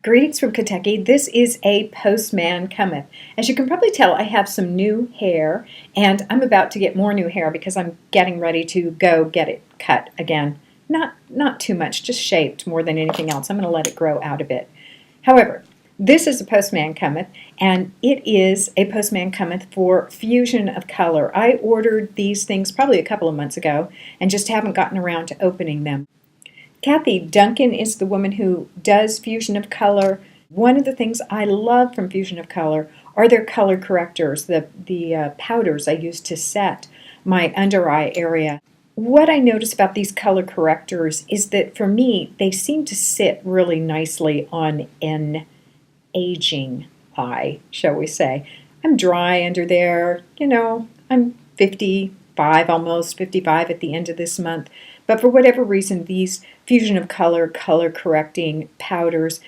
Greetings from Kentucky. This is a Postman Cometh. As you can probably tell, I have some new hair, and I'm about to get more new hair because I'm getting ready to go get it cut again. Not too much, just shaved more than anything else. I'm going to let it grow out a bit. However, this is a Postman Cometh, and it is a Postman Cometh for fusion of color. I ordered these things probably a couple of months ago and just haven't gotten around to opening them. Kathy Duncan is the woman who does fusion of color. One of the things I love from fusion of color are their color correctors, the powders I use to set my under eye area. What I notice about these color correctors is that for me, they seem to sit really nicely on an aging eye, shall we say. I'm dry under there, I'm 55, almost 55 at the end of this month. But for whatever reason, these fusion of color correcting powders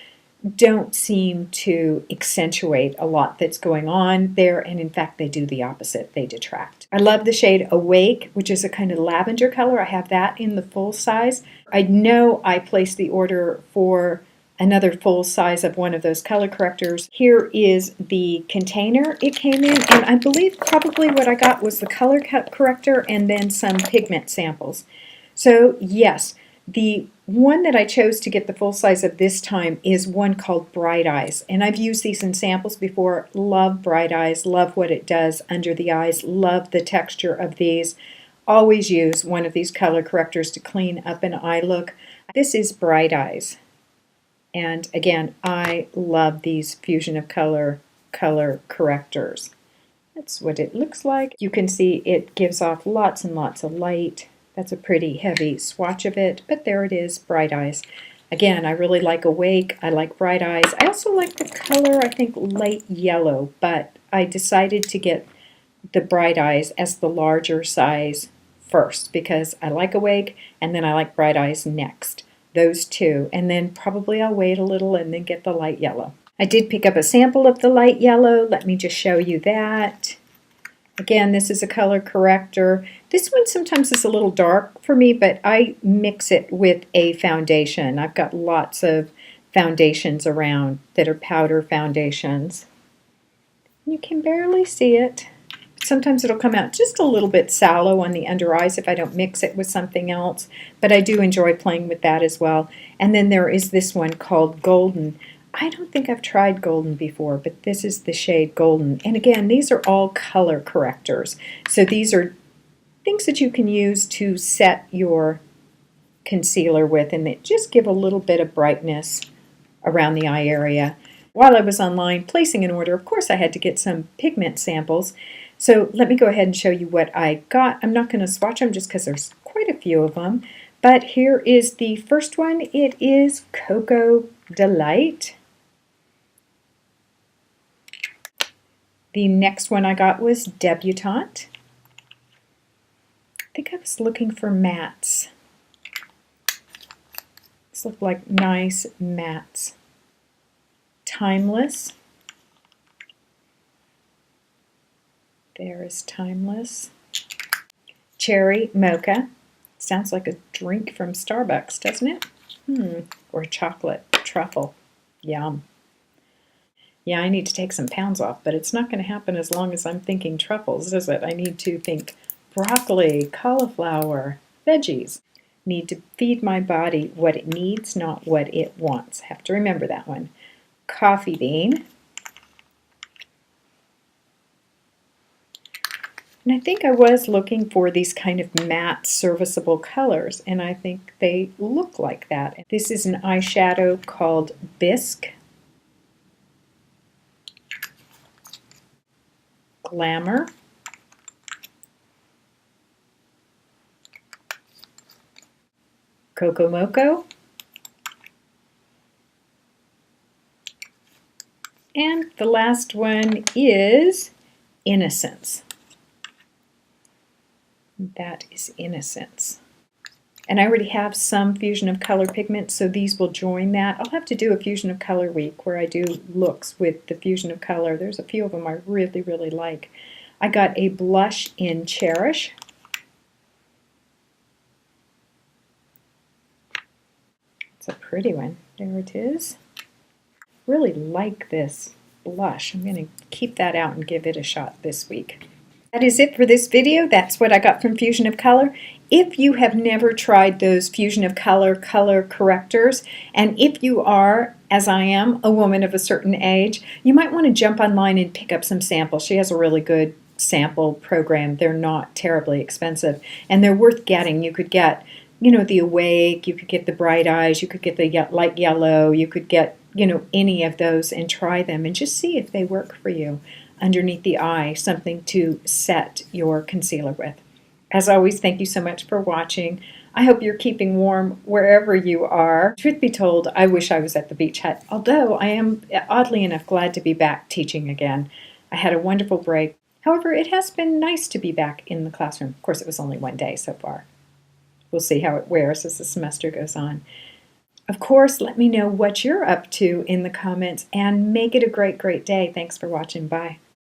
don't seem to accentuate a lot that's going on there, and in fact they do the opposite. They detract. I love the shade Awake, which is a kind of lavender color. I have that in the full size. I know I placed the order for another full size of one of those color correctors. Here is the container it came in, and I believe probably what I got was the color corrector and then some pigment samples. So yes, the one that I chose to get the full size of this time is one called Brite Eyes. And I've used these in samples before. Love Brite Eyes, love what it does under the eyes, love the texture of these. Always use one of these color correctors to clean up an eye look. This is Brite Eyes. And again, I love these fusion of color correctors. That's what it looks like. You can see it gives off lots and lots of light. That's a pretty heavy swatch of it, but there it is, Brite Eyes. Again, I really like Awake. I like Brite Eyes. I also like the color, I think, Lite Yellow, but I decided to get the Brite Eyes as the larger size first because I like Awake, and then I like Brite Eyes next. Those two, and then probably I'll wait a little and then get the Lite Yellow. I did pick up a sample of the Lite Yellow. Let me just show you that. Again, this is a color corrector. This one sometimes is a little dark for me, but I mix it with a foundation. I've got lots of foundations around that are powder foundations. You can barely see it. Sometimes it'll come out just a little bit sallow on the under eyes if I don't mix it with something else, but I do enjoy playing with that as well. And then there is this one called Golden. I don't think I've tried Golden before, but this is the shade Golden. And again, these are all color correctors. So these are things that you can use to set your concealer with, and they just give a little bit of brightness around the eye area. While I was online placing an order, of course I had to get some pigment samples. So let me go ahead and show you what I got. I'm not going to swatch them just because there's quite a few of them. But here is the first one. It is Cocoa Delight. The next one I got was Debutante. I think I was looking for mattes. These look like nice mattes. Timeless. There is Timeless. Cherry Mocha. Sounds like a drink from Starbucks, doesn't it? Or chocolate truffle. Yum. Yeah, I need to take some pounds off, but it's not going to happen as long as I'm thinking truffles, is it? I need to think broccoli, cauliflower, veggies. Need to feed my body what it needs, not what it wants. Have to remember that one. Coffee Bean. And I think I was looking for these kind of matte, serviceable colors, and I think they look like that. This is an eyeshadow called Bisque. Glamour. Coco Moco. And the last one is Innocence. That is Innocence. And I already have some fusion of color pigments, so these will join that. I'll have to do a fusion of color week where I do looks with the fusion of color. There's a few of them I really, really like. I got a blush in Cherish. It's a pretty one. There it is. really like this blush. I'm going to keep that out and give it a shot this week. That is it for this video. That's what I got from Fusion of Color. If you have never tried those Fusion of Color color correctors, and if you are, as I am, a woman of a certain age, you might want to jump online and pick up some samples. She has a really good sample program. They're not terribly expensive, and they're worth getting. You could get, you know, the Awake, you could get the Brite Eyes, you could get the Lite Yellow, you could get, you know, any of those and try them and just see if they work for you. Underneath the eye, something to set your concealer with. As always, thank you so much for watching. I hope you're keeping warm wherever you are. Truth be told, I wish I was at the beach hut, although I am, oddly enough, glad to be back teaching again. I had a wonderful break. However, it has been nice to be back in the classroom. Of course, it was only one day so far. We'll see how it wears as the semester goes on. Of course, let me know what you're up to in the comments, and make it a great, great day. Thanks for watching. Bye.